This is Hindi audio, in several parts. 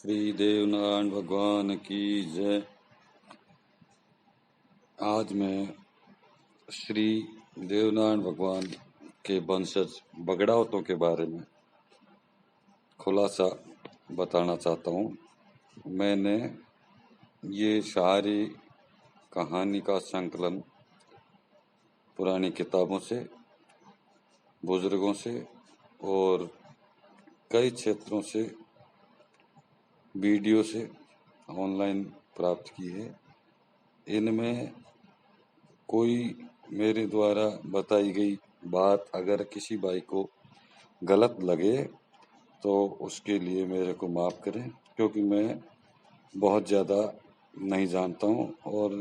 श्री देवनारायण भगवान की जय। आज मैं श्री देवनारायण भगवान के वंशज बगड़ावतों के बारे में खुलासा बताना चाहता हूँ। मैंने ये सारी कहानी का संकलन पुरानी किताबों से, बुजुर्गों से और कई क्षेत्रों से, वीडियो से ऑनलाइन प्राप्त की है। इनमें कोई मेरे द्वारा बताई गई बात अगर किसी भाई को गलत लगे तो उसके लिए मेरे को माफ़ करें, क्योंकि मैं बहुत ज़्यादा नहीं जानता हूँ और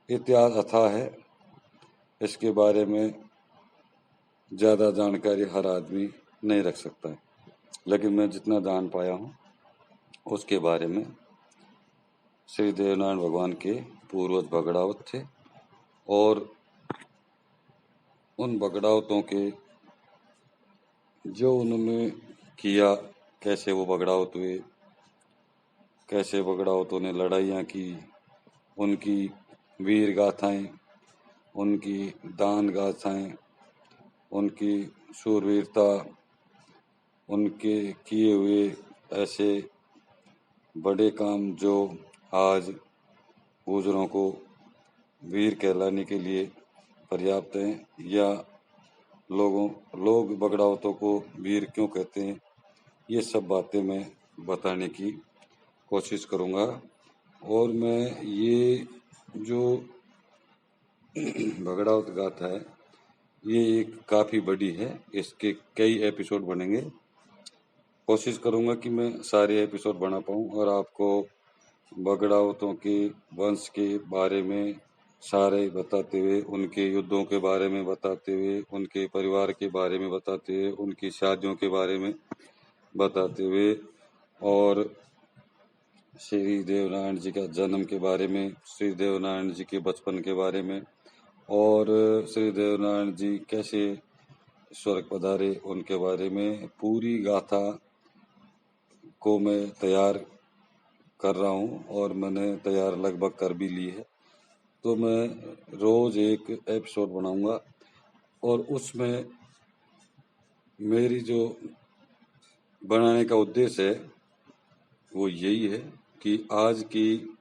इतिहास अथाह है। इसके बारे में ज़्यादा जानकारी हर आदमी नहीं रख सकता है, लेकिन मैं जितना जान पाया हूँ उसके बारे में श्री देवनारायण भगवान के पूर्वज बगड़ावत थे और उन बगड़ावतों के जो उन्होंने किया, कैसे वो बगड़ावत हुए, कैसे बगड़ावतों ने लड़ाइयाँ की, उनकी वीर गाथाएँ, उनकी दान गाथाएँ, उनकी शूरवीरता, उनके किए हुए ऐसे बड़े काम जो आज गुजरों को वीर कहलाने के लिए पर्याप्त हैं, या लोग बगड़ावतों को वीर क्यों कहते हैं, ये सब बातें मैं बताने की कोशिश करूँगा। और मैं ये जो बगड़ावत गाथा है ये एक काफ़ी बड़ी है, इसके कई एपिसोड बनेंगे। कोशिश करूँगा कि मैं सारे एपिसोड बना पाऊँ और आपको बगड़ावतों के वंश के बारे में सारे बताते हुए, उनके युद्धों के बारे में बताते हुए, उनके परिवार के बारे में बताते हुए, उनकी शादियों के बारे में बताते हुए और श्री देवनारायण जी का जन्म के बारे में, श्री देवनारायण जी के बचपन के बारे में और श्री देवनारायण जी कैसे स्वर्ग पधारे उनके बारे में पूरी गाथा को मैं तैयार कर रहा हूँ और मैंने तैयार लगभग कर भी ली है। तो मैं रोज़ एक एपिसोड बनाऊँगा और उसमें मेरी जो बनाने का उद्देश्य है वो यही है कि आज की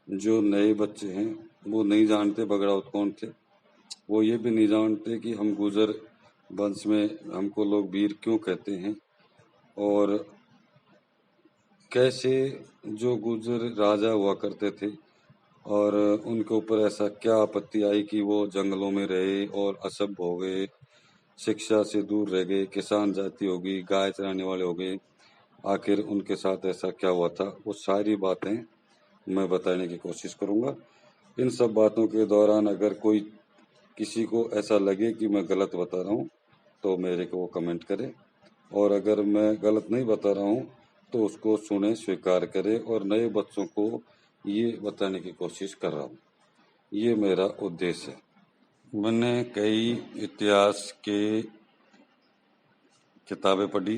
जो नए बच्चे हैं वो नहीं जानते बगड़ावत कौन थे, वो ये भी नहीं जानते कि हम गुजर वंश में हमको लोग वीर क्यों कहते हैं और कैसे जो गुजर राजा हुआ करते थे और उनके ऊपर ऐसा क्या आपत्ति आई कि वो जंगलों में रहे और असभ्य हो गए, शिक्षा से दूर रह गए, किसान जाति हो गई, गाय चराने वाले हो गए। आखिर उनके साथ ऐसा क्या हुआ था, वो सारी बातें मैं बताने की कोशिश करूँगा। इन सब बातों के दौरान अगर कोई किसी को ऐसा लगे कि मैं गलत बता रहा हूँ तो मेरे को वो कमेंट करे, और अगर मैं गलत नहीं बता रहा हूँ तो उसको सुने, स्वीकार करे और नए बच्चों को ये बताने की कोशिश कर रहा हूँ। ये मेरा उद्देश्य है। मैंने कई इतिहास के किताबें पढ़ी,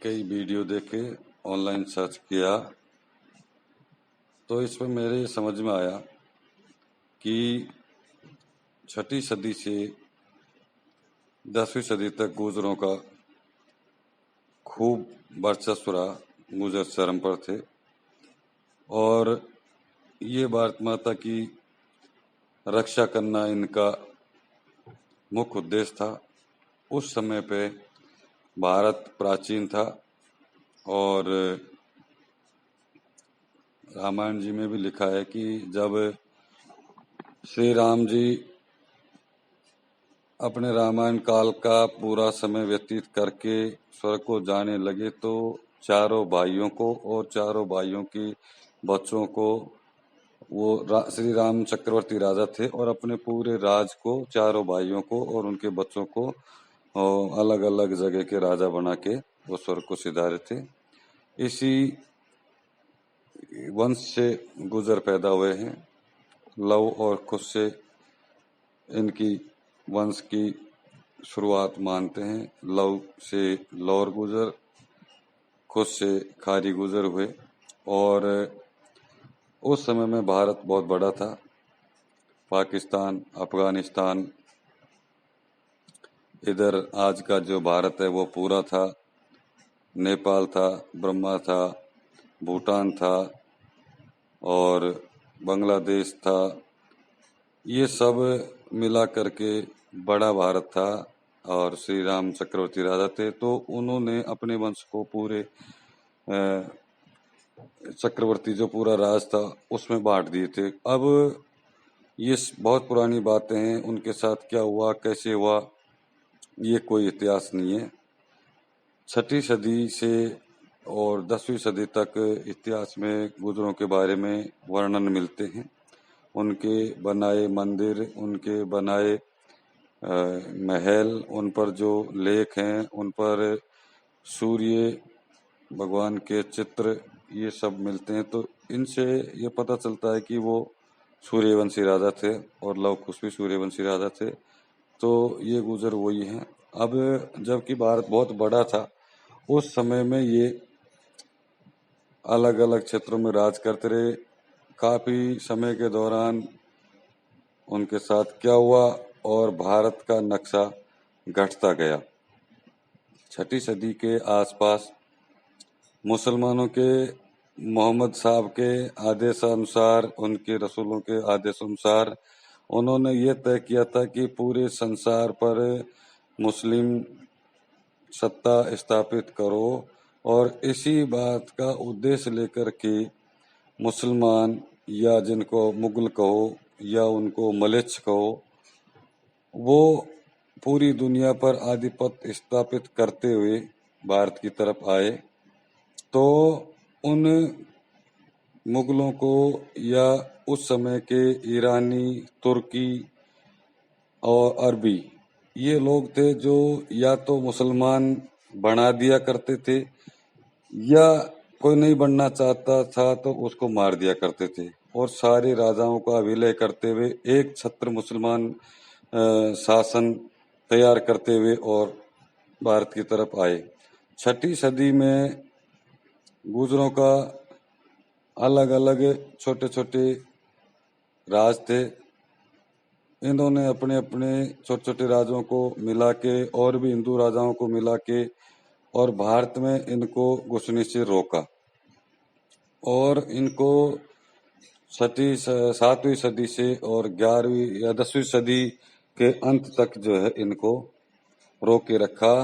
कई वीडियो देखे, ऑनलाइन सर्च किया, तो इसमें मेरे समझ में आया कि 6वीं सदी से 10वीं सदी तक गुजरों का खूब वर्चस्व रहा, गुजर चरम पर थे और ये भारत माता की रक्षा करना इनका मुख्य उद्देश्य था। उस समय पे भारत प्राचीन था और रामायण जी में भी लिखा है कि जब श्री राम जी अपने रामायण काल का पूरा समय व्यतीत करके स्वर्ग को जाने लगे तो चारों भाइयों को और चारों भाइयों के बच्चों को, वो श्री राम चक्रवर्ती राजा थे और अपने पूरे राज को चारों भाइयों को और उनके बच्चों को अलग अलग जगह के राजा बना के वो स्वर्ग को सिधारे थे। इसी वंश से गुजर पैदा हुए हैं। लव और कुश से इनकी वंश की शुरुआत मानते हैं। लव से लौर गुजर, खुद से खारी गुजर हुए। और उस समय में भारत बहुत बड़ा था। पाकिस्तान, अफगानिस्तान, इधर आज का जो भारत है वो पूरा था। नेपाल था, ब्रह्मा था, भूटान था और बांग्लादेश था। ये सब मिला करके बड़ा भारत था। और श्री राम चक्रवर्ती राजा थे, तो उन्होंने अपने वंश को पूरे चक्रवर्ती जो पूरा राज था उसमें बांट दिए थे। अब ये बहुत पुरानी बातें हैं, उनके साथ क्या हुआ, कैसे हुआ, ये कोई इतिहास नहीं है। 6वीं सदी से और 10वीं सदी तक इतिहास में गुजरों के बारे में वर्णन मिलते हैं। उनके बनाए मंदिर, उनके बनाए महल, उन पर जो लेख हैं, उन पर सूर्य भगवान के चित्र, ये सब मिलते हैं। तो इनसे ये पता चलता है कि वो सूर्यवंशी राजा थे और लव कुश भी सूर्यवंशी राजा थे। तो ये गुजर वही हैं। अब जबकि भारत बहुत बड़ा था, उस समय में ये अलग अलग क्षेत्रों में राज करते रहे। काफी समय के दौरान उनके साथ क्या हुआ और भारत का नक्शा घटता गया। 6वीं सदी के आसपास मुसलमानों के मोहम्मद साहब के आदेशानुसार, उनके रसूलों के आदेशानुसार उन्होंने ये तय किया था कि पूरे संसार पर मुस्लिम सत्ता स्थापित करो। और इसी बात का उद्देश्य लेकर के मुसलमान, या जिनको मुगल कहो या उनको मलेच्छ कहो, वो पूरी दुनिया पर आधिपत्य स्थापित करते हुए भारत की तरफ आए। तो उन मुगलों को, या उस समय के ईरानी, तुर्की और अरबी, ये लोग थे जो या तो मुसलमान बना दिया करते थे, या कोई नहीं बनना चाहता था तो उसको मार दिया करते थे। और सारे राजाओं का विलय करते हुए एक छत्र मुसलमान शासन तैयार करते हुए और भारत की तरफ आए। 6वीं सदी में गुजरों का अलग अलग छोटे छोटे राज थे। इन्होंने अपने अपने छोटे छोटे राजों को मिला के और भी हिंदू राजाओं को मिला के और भारत में इनको घुसने से रोका। और इनको 7वीं सदी से और 11वीं या 10वीं सदी के अंत तक जो है इनको रोके रखा।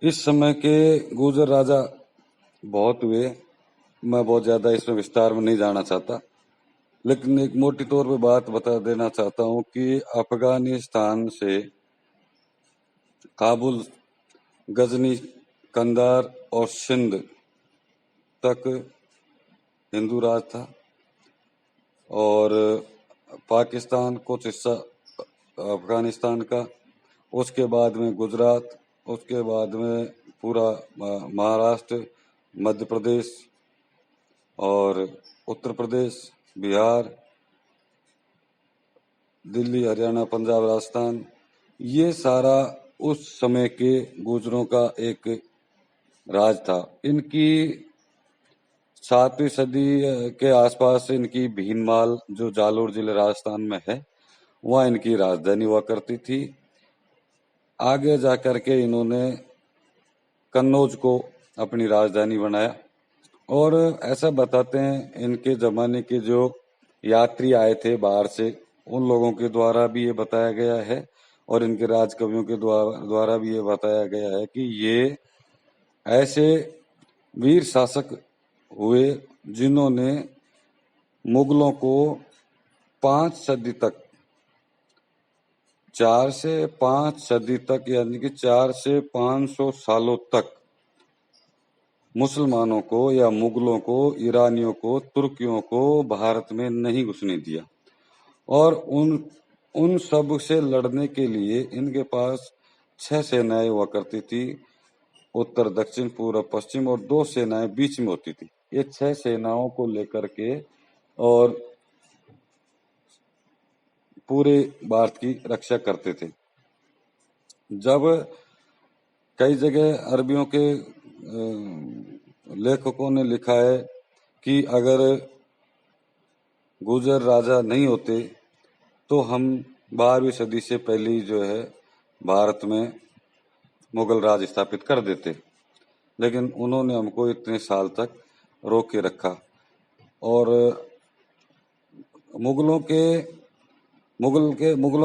इस समय के गुर्जर राजा बहुत हुए, मैं बहुत ज्यादा इसमें विस्तार में नहीं जाना चाहता, लेकिन एक मोटी तौर पे बात बता देना चाहता हूँ कि अफगानिस्तान से काबुल, गजनी, कंधार और सिंध तक हिंदू राज था। और पाकिस्तान कुछ हिस्सा अफगानिस्तान का, उसके बाद में गुजरात, उसके बाद में पूरा महाराष्ट्र, मध्य प्रदेश और उत्तर प्रदेश, बिहार, दिल्ली, हरियाणा, पंजाब, राजस्थान, ये सारा उस समय के गुजरों का एक राज था। इनकी 7वीं सदी के आसपास इनकी भीनमाल, जो जालोर जिले राजस्थान में है, वहाँ इनकी राजधानी हुआ करती थी। आगे जाकर के इन्होंने कन्नौज को अपनी राजधानी बनाया। और ऐसा बताते हैं इनके जमाने के जो यात्री आए थे बाहर से, उन लोगों के द्वारा भी ये बताया गया है और इनके राजकवियों के द्वारा भी ये बताया गया है कि ये ऐसे वीर शासक हुए जिन्होंने मुगलों को 5 सदी तक, 4 से 5 सदी तक, यानी कि 4 से 500 सालों तक मुसलमानों को या मुगलों को, ईरानियों को, तुर्कियों को भारत में नहीं घुसने दिया। और उन सब से लड़ने के लिए इनके पास 6 सेनाएं हुआ करती थी, उत्तर, दक्षिण, पूर्व, पश्चिम, और 2 सेनाएं बीच में होती थी। ये 6 सेनाओं को लेकर के और पूरे भारत की रक्षा करते थे। जब कई जगह अरबियों के लेखकों ने लिखा है कि अगर गुर्जर राजा नहीं होते तो हम 12वीं सदी से पहले ही जो है भारत में मुगल राज स्थापित कर देते, लेकिन उन्होंने हमको इतने साल तक रोक के रखा। और मुगलों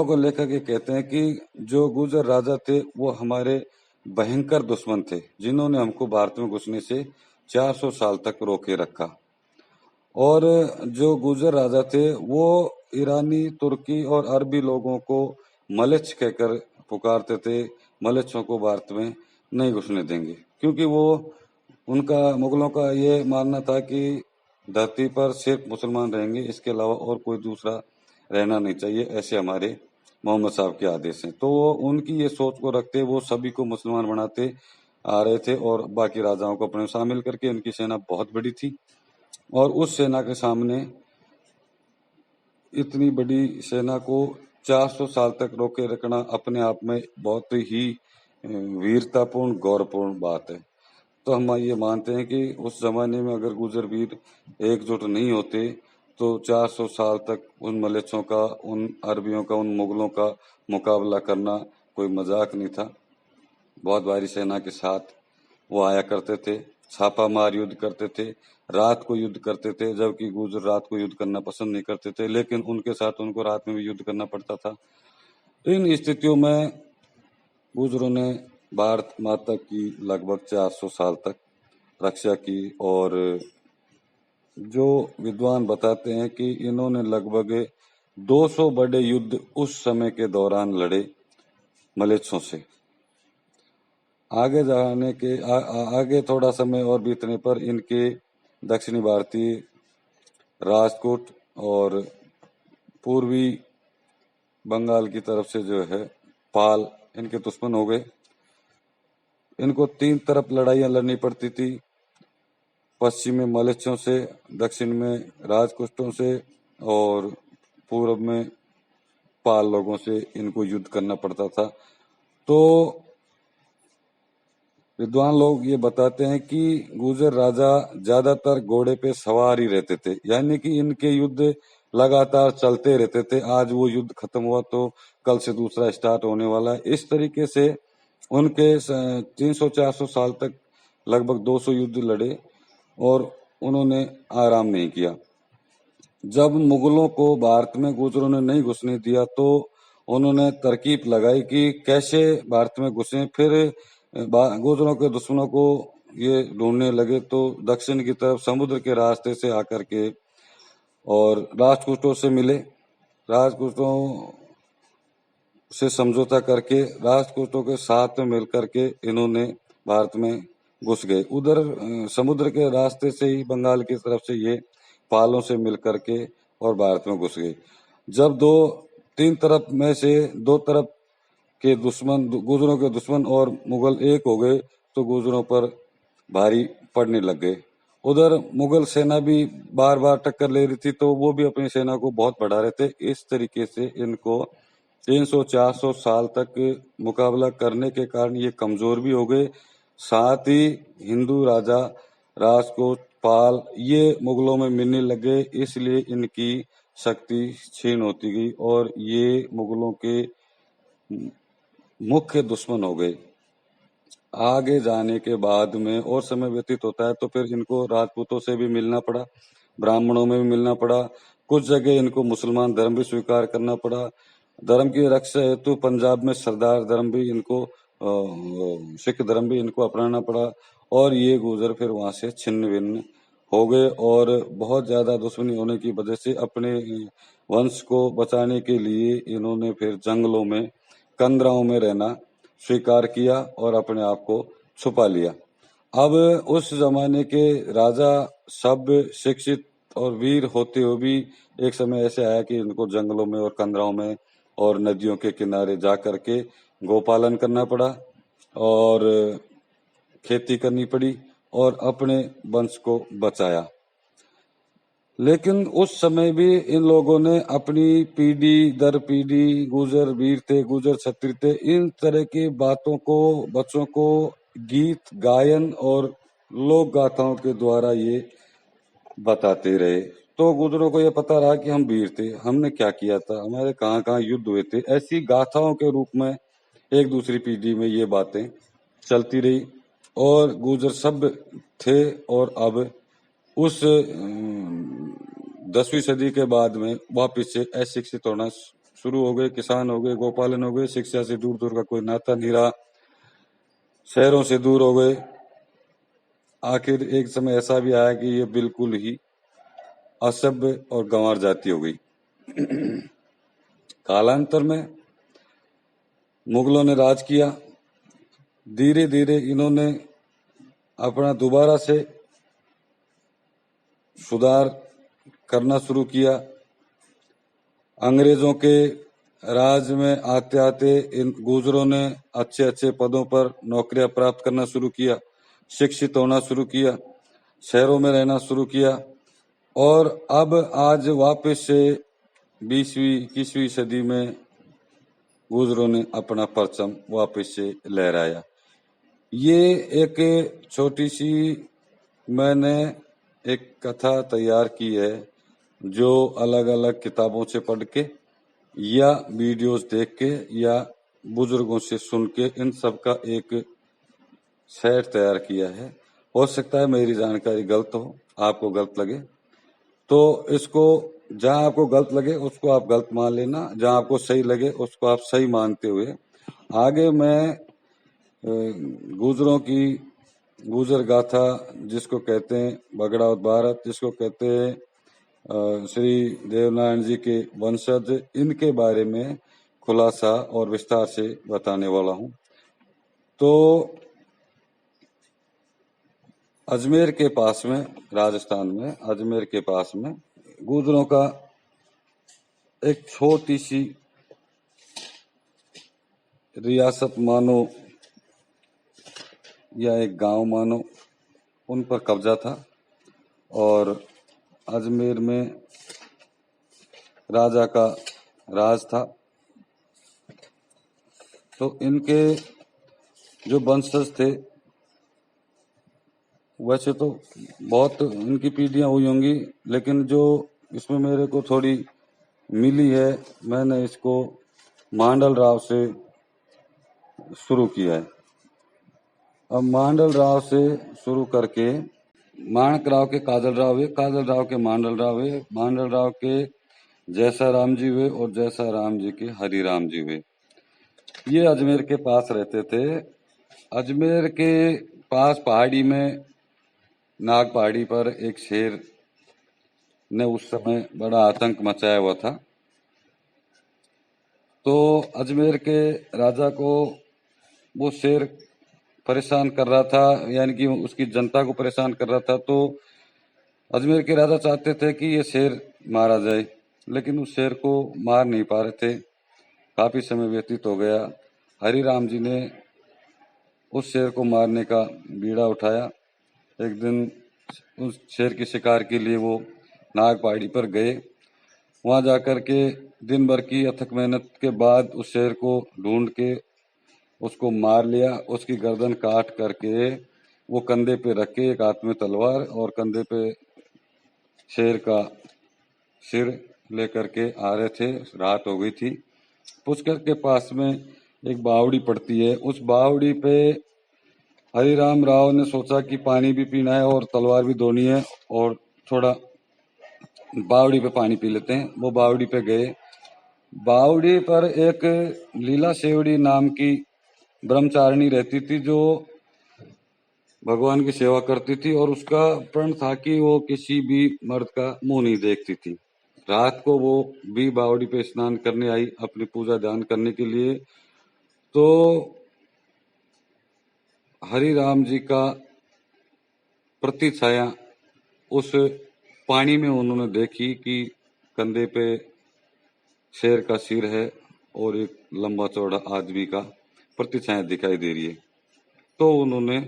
को लेकर के कहते हैं कि जो गुर्जर राजा थे वो हमारे भयंकर दुश्मन थे, जिन्होंने हमको भारत में घुसने से 400 साल तक रोके रखा। और जो गुर्जर राजा थे वो ईरानी, तुर्की और अरबी लोगों को मलेच्छ कहकर पुकारते थे। मलेच्छों को भारत में नहीं घुसने देंगे, क्योंकि वो मुगलों का ये मानना था कि धरती पर सिर्फ मुसलमान रहेंगे, इसके अलावा और कोई दूसरा रहना नहीं चाहिए, ऐसे हमारे मोहम्मद साहब के आदेश हैं। तो वो उनकी ये सोच को रखते वो सभी को मुसलमान बनाते आ रहे थे और बाकी राजाओं को अपने शामिल करके। उनकी सेना बहुत बड़ी थी और उस सेना के सामने, इतनी बड़ी सेना को 400 साल तक रोके रखना अपने आप में बहुत ही वीरतापूर्ण, गौरवपूर्ण बात है। तो हम ये मानते हैं कि उस जमाने में अगर गुर्जर वीर एकजुट नहीं होते तो 400 साल तक उन मलेच्छों का, उन अरबियों का, उन मुगलों का मुकाबला करना कोई मजाक नहीं था। बहुत भारी सेना के साथ वो आया करते थे, छापा मार युद्ध करते थे, रात को युद्ध करते थे, जबकि गुर्जर रात को युद्ध करना पसंद नहीं करते थे, लेकिन उनके साथ उनको रात में भी युद्ध करना पड़ता था। इन स्थितियों में गुर्जरों ने भारत माता की लगभग 400 साल तक रक्षा की। और जो विद्वान बताते हैं कि इन्होंने लगभग 200 बड़े युद्ध उस समय के दौरान लड़े मलेच्छों से। आगे जाने के आगे थोड़ा समय और बीतने पर इनके दक्षिणी भारतीय राजकोट और पूर्वी बंगाल की तरफ से जो है पाल इनके दुश्मन हो गए। इनको 3 तरफ लड़ाइयां लड़नी पड़ती थी, पश्चिम में मलेच्छों से, दक्षिण में राजकोटों से और पूर्व में पाल लोगों से इनको युद्ध करना पड़ता था। तो विद्वान लोग ये बताते हैं कि गुर्जर राजा ज्यादातर घोड़े पे सवार ही रहते थे, यानी कि इनके युद्ध लगातार चलते रहते थे। आज वो युद्ध खत्म हुआ तो कल से दूसरा स्टार्ट होने वाला है। इस तरीके से उनके 300-400 साल तक लगभग 200 युद्ध लड़े और उन्होंने आराम नहीं किया। जब मुगलों को भारत में गुर्जरों ने नहीं घुसने दिया तो उन्होंने तरकीब लगाई कि कैसे भारत में घुसे। फिर गुर्जरों के दुश्मनों को ये ढूंढने लगे तो दक्षिण की तरफ समुद्र के रास्ते से आकर के और राजपूतों से मिले। राजपूतों से समझौता करके राजपूतों के साथ में मिलकर के इन्होंने भारत में घुस गए। उधर समुद्र के रास्ते से ही बंगाल की तरफ से ये पालों से मिल करके और भारत में घुस गए। जब 3 तरफ में से 2 तरफ के दुश्मन, गुर्जरों के दुश्मन और मुगल एक हो गए तो गुर्जरों पर भारी पड़ने लग गए। उधर मुगल सेना भी बार बार टक्कर ले रही थी तो वो भी अपनी सेना को बहुत बढ़ा रहे थे। इस तरीके से इनको 300-400 साल तक मुकाबला करने के कारण ये कमजोर भी हो गए। साथ ही हिंदू राजा राजकोट, पाल ये मुगलों में मिलने लगे, इसलिए इनकी शक्ति क्षीण होती गई और ये मुगलों के मुख्य दुश्मन हो गए। आगे जाने के बाद में और समय व्यतीत होता है तो फिर इनको राजपूतों से भी मिलना पड़ा, ब्राह्मणों में भी मिलना पड़ा, कुछ जगह इनको मुसलमान धर्म भी स्वीकार करना पड़ा। धर्म की रक्षा हेतु पंजाब में सरदार धर्म भी इनको, सिख धर्म भी इनको अपनाना पड़ा और ये गुर्जर फिर वहां से छिन्न भिन्न हो गए। और बहुत ज्यादा दुश्मनी होने की वजह से अपने वंश को बचाने के लिए इन्होंने फिर जंगलों में, कंदराओं में रहना स्वीकार किया और अपने आप को छुपा लिया। अब उस जमाने के राजा सब शिक्षित और वीर होते हुए भी एक समय ऐसे आया कि इनको जंगलों में और कंदराओं में और नदियों के किनारे जा करके गोपालन करना पड़ा और खेती करनी पड़ी और अपने वंश को बचाया। लेकिन उस समय भी इन लोगों ने अपनी पीढ़ी दर पीढ़ी, गुर्जर वीर थे, गुर्जर क्षत्रिय थे, इन तरह की बातों को बच्चों को गीत गायन और लोक गाथाओं के द्वारा ये बताते रहे। तो गुजरों को ये पता रहा कि हम वीर थे, हमने क्या किया था, हमारे कहाँ कहाँ युद्ध हुए थे। ऐसी गाथाओं के रूप में एक दूसरी पीढ़ी में ये बातें चलती रही और गुजर सभ्य थे। और अब उस 10वीं सदी के बाद में वापिस से अशिक्षित होना शुरू हो गए, किसान हो गए, गोपालन हो गए, शिक्षा से दूर दूर का कोई नाता नहीं रहा, शहरों से दूर हो गए। आखिर एक समय ऐसा भी आया कि ये बिल्कुल ही असभ्य और गंवार जाति हो गई। कालांतर में मुगलों ने राज किया, धीरे धीरे इन्होंने अपना दोबारा से सुधार करना शुरू किया। अंग्रेजों के राज में आते आते इन गुजरों ने अच्छे अच्छे पदों पर नौकरियां प्राप्त करना शुरू किया, शिक्षित होना शुरू किया, शहरों में रहना शुरू किया और अब आज वापस से 20वीं 21वीं सदी में गुजरों ने अपना परचम वापस से लहराया। ये एक छोटी सी मैंने एक कथा तैयार की है जो अलग अलग किताबों से पढ़ के या वीडियोस देख के या बुजुर्गों से सुन के इन सब का एक सेट तैयार किया है। हो सकता है मेरी जानकारी गलत हो, आपको गलत लगे, तो इसको जहां आपको गलत लगे उसको आप गलत मान लेना, जहां आपको सही लगे उसको आप सही मानते हुए आगे मैं गुजरों की गुजर गाथा जिसको कहते हैं बगड़ावत भारत, जिसको कहते हैं श्री देवनारायण जी के वंशज, इनके बारे में खुलासा और विस्तार से बताने वाला हूं। तो अजमेर के पास में, राजस्थान में अजमेर के पास में गुजरों का एक छोटी सी रियासत मानो या एक गांव मानो, उन पर कब्जा था और अजमेर में राजा का राज था। तो इनके जो वंशज थे, वैसे तो बहुत इनकी पीढ़ियां हुई होंगी, लेकिन जो इसमें मेरे को थोड़ी मिली है, मैंने इसको मांडल राव से शुरू किया है। अब मांडल राव से शुरू करके माणक राव के काजल राव हुए, काजल राव के मांडल राव हुए, मांडल राव के जैसा राम जी हुए और जैसा राम जी के हरि राम जी हुए। ये अजमेर के पास रहते थे। अजमेर के पास पहाड़ी में, नाग पहाड़ी पर एक शेर ने उस समय बड़ा आतंक मचाया हुआ था। तो अजमेर के राजा को वो शेर परेशान कर रहा था, यानी कि उसकी जनता को परेशान कर रहा था। तो अजमेर के राजा चाहते थे कि ये शेर मारा जाए, लेकिन उस शेर को मार नहीं पा रहे थे। काफी समय व्यतीत हो गया। हरि राम जी ने उस शेर को मारने का बीड़ा उठाया। एक दिन उस शेर की शिकार के लिए वो नाग पहाड़ी पर गए। वहां जाकर के दिन भर की अथक मेहनत के बाद उस शेर को ढूंढ के उसको मार लिया। उसकी गर्दन काट करके वो कंधे पे रख के, एक हाथ में तलवार और कंधे पे शेर का सिर लेकर के आ रहे थे। रात हो गई थी। पुष्कर के पास में एक बावड़ी पड़ती है। उस बावड़ी पे हरिराम राव ने सोचा कि पानी भी पीना है और तलवार भी धोनी है और थोड़ा बावड़ी पे पानी पी लेते हैं। वो बावड़ी पे गए। बावड़ी पर एक लीला सेवड़ी नाम की ब्रह्मचारिणी रहती थी जो भगवान की सेवा करती थी और उसका प्रण था कि वो किसी भी मर्द का मुंह नहीं देखती थी। रात को वो भी बावड़ी पे स्नान करने आई अपनी पूजा ध्यान करने के लिए। तो हरि राम जी का प्रति छाया उस पानी में उन्होंने देखी कि कंधे पे शेर का सिर है और एक लंबा चौड़ा आदमी का प्रति छाया दिखाई दे रही है। तो उन्होंने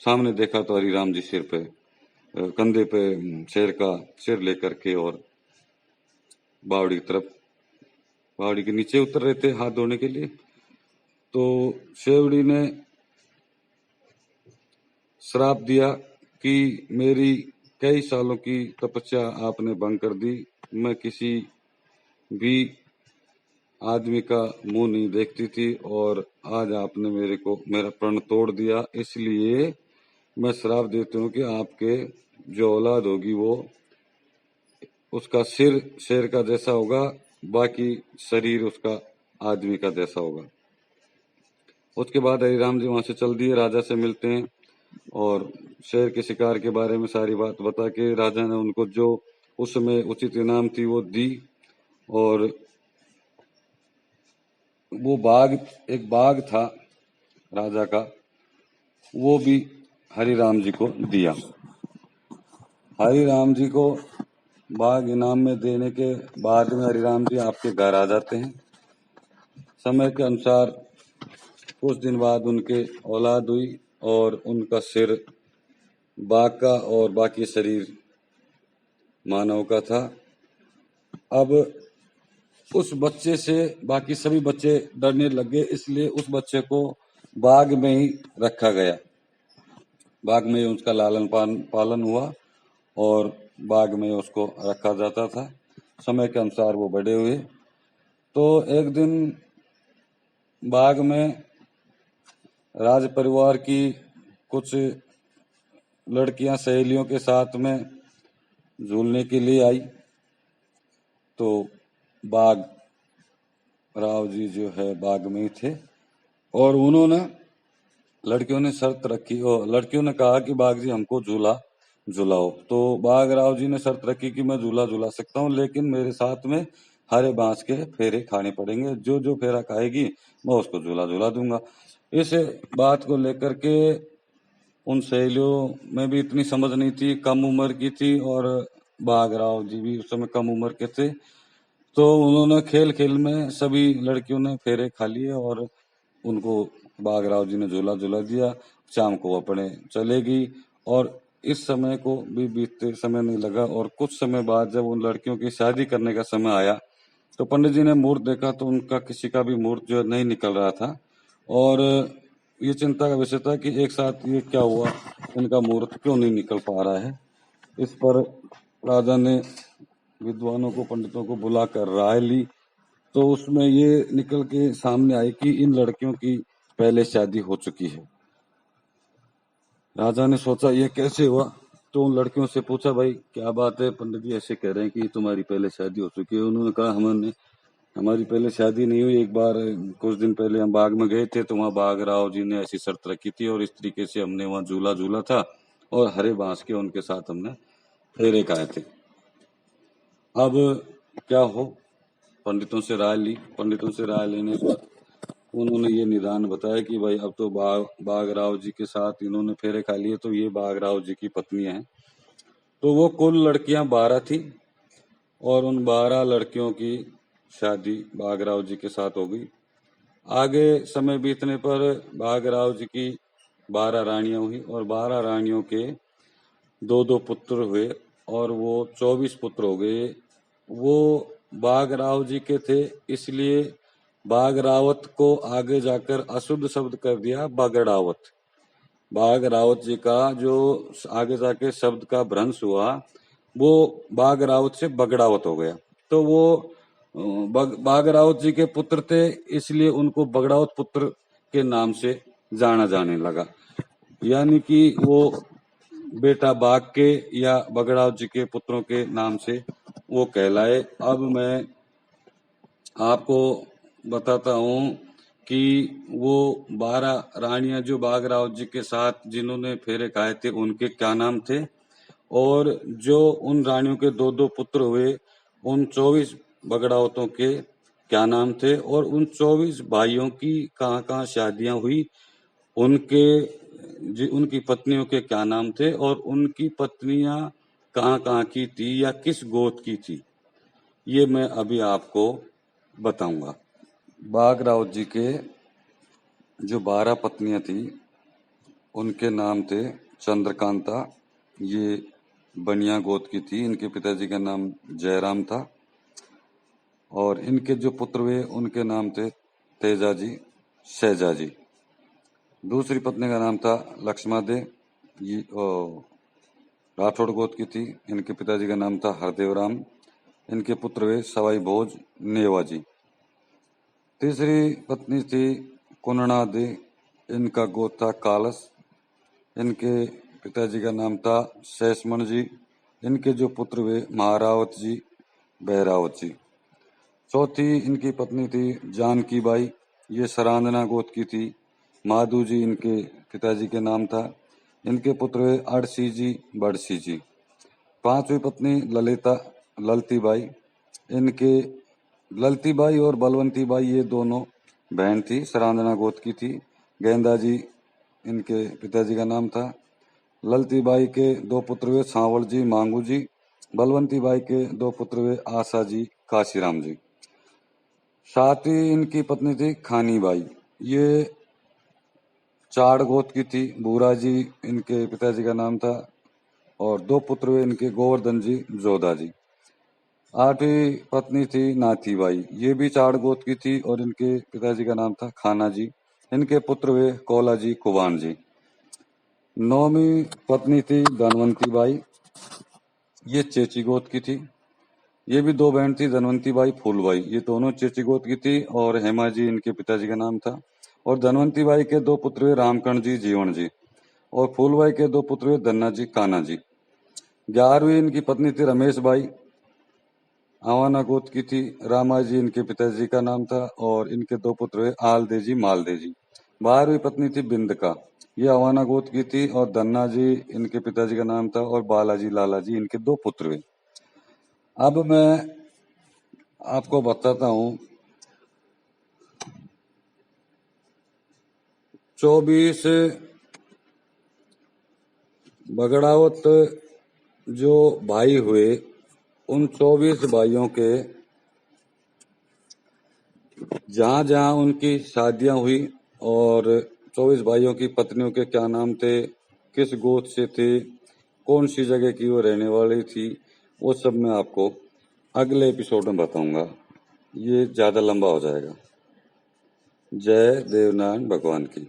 सामने देखा तो हरि राम जी सिर पे, कंधे पे शेर का सिर लेकर के और बावड़ी की तरफ, बावड़ी के नीचे उतर रहे थे हाथ धोने के लिए। तो शेवड़ी ने श्राप दिया कि मेरी कई सालों की तपस्या आपने भंग कर दी। मैं किसी भी आदमी का मुंह नहीं देखती थी और आज आपने मेरा प्रण तोड़ दिया। इसलिए मैं श्राप देती हूँ कि आपके जो औलाद होगी वो उसका सिर शेर का जैसा होगा, बाकी शरीर उसका आदमी का जैसा होगा। उसके बाद हरिराम जी वहां से चल दिए, राजा से मिलते हैं और शेर के शिकार के बारे में सारी बात बता के राजा ने उनको जो उस समय उचित इनाम थी वो दी। और वो एक बाघ था राजा का, वो भी हरिराम जी को दिया। हरिराम जी को बाघ इनाम में देने के बाद में हरिराम जी आपके घर आ जाते हैं। समय के अनुसार कुछ दिन बाद उनके औलाद हुई और उनका सिर बाघ का और बाकी शरीर मानव का था। अब उस बच्चे से बाकी सभी बच्चे डरने लगे, इसलिए उस बच्चे को बाग में ही रखा गया। बाग में उसका लालन पालन हुआ और बाग में उसको रखा जाता था। समय के अनुसार वो बड़े हुए तो एक दिन बाग में राज परिवार की कुछ लड़कियां सहेलियों के साथ में झूलने के लिए आई। तो बाघ राव जी जो है बाग में ही थे और उन्होंने लड़कियों ने शर्त रखी और लड़कियों ने कहा कि बाघ जी हमको झूला झुलाओ। तो बाघ राव जी ने शर्त रखी कि मैं झूला झुला सकता हूँ, लेकिन मेरे साथ में हरे बांस के फेरे खाने पड़ेंगे। जो जो फेरा खाएगी मैं उसको झूला झुला दूंगा। इस बात को लेकर के उन सहेलियों में भी इतनी समझ नहीं थी, कम उम्र की थी और बाघ राव जी भी उस समय कम उम्र के थे। तो उन्होंने खेल खेल में सभी लड़कियों ने फेरे खा लिए और उनको बाघराव जी ने झूला झूला दिया। शाम को अपने चलेगी और इस समय को भी बीतते समय नहीं लगा और कुछ समय बाद जब उन लड़कियों की शादी करने का समय आया तो पंडित जी ने मुहूर्त देखा तो उनका किसी का भी मुहूर्त जो नहीं निकल रहा था और ये चिंता का विषय था कि एक साथ ये क्या हुआ, इनका मुहूर्त क्यों नहीं निकल पा रहा है। इस पर राजा ने विद्वानों को पंडितों को बुलाकर राय ली तो उसमें ये निकल के सामने आई कि इन लड़कियों की पहले शादी हो चुकी है। राजा ने सोचा ये कैसे हुआ, तो उन लड़कियों से पूछा भाई क्या बात है, पंडित जी ऐसे कह रहे हैं कि तुम्हारी पहले शादी हो चुकी है। उन्होंने कहा हमारी पहले शादी नहीं हुई। एक बार कुछ दिन पहले हम बाग में गए थे तो वहाँ बाघ राव जी ने ऐसी शर्त रखी थी और इस तरीके से हमने वहाँ झूला झूला था और हरे बांस के उनके साथ हमने फेरे खाए थे। अब क्या हो, पंडितों से राय ली। पंडितों से राय लेने पर उन्होंने ये निदान बताया कि भाई अब तो बाघ राव जी के साथ इन्होंने फेरे खा लिए तो ये बाघ राव जी की पत्नियां हैं। तो वो कुल लड़कियां 12 थी और उन 12 लड़कियों की शादी बाघ राव जी के साथ हो गई। आगे समय बीतने पर बाघ राव जी की 12 रानियां हुई और 12 रानियों के दो दो पुत्र हुए और वो 24 पुत्र हो गए। वो बाघ राव जी के थे, इसलिए बाघ रावत को आगे जाकर अशुद्ध शब्द कर दिया बगड़ावत। बाघ रावत जी का जो आगे जाके शब्द का भ्रंश हुआ वो बाघ रावत से बगड़ावत हो गया। तो वो बाघ रावत जी के पुत्र थे, इसलिए उनको बगड़ावत पुत्र के नाम से जाना जाने लगा। यानी कि वो बेटा बाघ के या बगड़ाव जी के पुत्रों के नाम से वो कहलाए। अब मैं आपको बताता हूँ कि वो 12 रानियां जो बाघ राव जी के साथ जिन्होंने फेरे खाए थे उनके क्या नाम थे और जो उन रानियों के दो दो पुत्र हुए उन 24 बगड़ावतों के क्या नाम थे और उन 24 भाइयों की कहाँ कहाँ शादियां हुई, उनकी पत्नियों के क्या नाम थे और उनकी पत्नियां कहाँ कहाँ की थी या किस गोत्र की थी, ये मैं अभी आपको बताऊंगा। बाघ राव जी के जो 12 पत्नियां थी उनके नाम थे चंद्रकांता, ये बनिया गोत्र की थी। इनके पिताजी का नाम जयराम था और इनके जो पुत्र हुए उनके नाम थे तेजाजी, शहजाजी। दूसरी पत्नी का नाम था लक्ष्मा दे ये राठौड़ गोत्र की थी। इनके पिताजी का नाम था हरदेव राम। इनके पुत्र वे सवाई भोज नेवाजी। तीसरी पत्नी थी कुनणा दे। इनका गोत्र था कालस। इनके पिताजी का नाम था शेषमण जी। इनके जो पुत्र वे महारावत जी, बहरावत जी। चौथी इनकी पत्नी थी जानकी बाई। ये सरांदना गोत्र की थी। माधु जी इनके पिताजी के नाम था। इनके पुत्र वे अड़सी जी, बड़सी जी। पांचवी पत्नी ललती बाई। इनके ललती बाई और बलवंती बाई ये दोनों बहन थी, सरांदना गोत्र की थी। गेंदा जी इनके पिताजी का नाम था। ललती बाई के दो पुत्र वे सांवल जी, मांगू जी। बलवंती बाई के दो पुत्र वे आशा जी, काशीराम जी। सातवीं इनकी पत्नी थी खानी बाई। ये चाड़ गोत्र की थी। बूरा जी इनके पिताजी का नाम था और दो पुत्र वे इनके गोवर्धन जी, जोधा जी। आठवीं पत्नी थी नाथी बाई। ये भी चाड़ गोत्र की थी और इनके पिताजी का नाम था खाना जी। इनके पुत्र वे कोला जी, कुबान जी। नौवीं पत्नी थी धनवंती बाई। ये चेची गोत्र की थी। ये भी दो बहन थी, धनवंती बाई, फूलबाई। ये दोनों चेची गोत्र की थी और हेमा जी इनके पिताजी का नाम था। और धनवंती बाई के दो पुत्र हुए रामकर्ण जी, जीवन जी। और फूलबाई के दो पुत्र हुए धन्ना जी, कान्हा जी। 11वीं इनकी पत्नी थी रमेश बाई। आवाना गोत्र की थी। रामा जी इनके पिताजी का नाम था और इनके दो पुत्र हुए आलदे जी, मालदे जी। 12वीं पत्नी थी बिंदका। ये अवाना गोत्र की थी और धन्ना जी इनके पिताजी का नाम था और बालाजी, लाला जी इनके दो पुत्र हुए। अब मैं आपको बताता हूँ 24 बगड़ावत जो भाई हुए, उन 24 भाइयों के जहाँ जहाँ उनकी शादियां हुई और 24 भाइयों की पत्नियों के क्या नाम थे, किस गोत्र से थे, कौन सी जगह की वो रहने वाली थी, वो सब मैं आपको अगले एपिसोड में बताऊंगा। ये ज़्यादा लंबा हो जाएगा। जय देवनारायण भगवान की।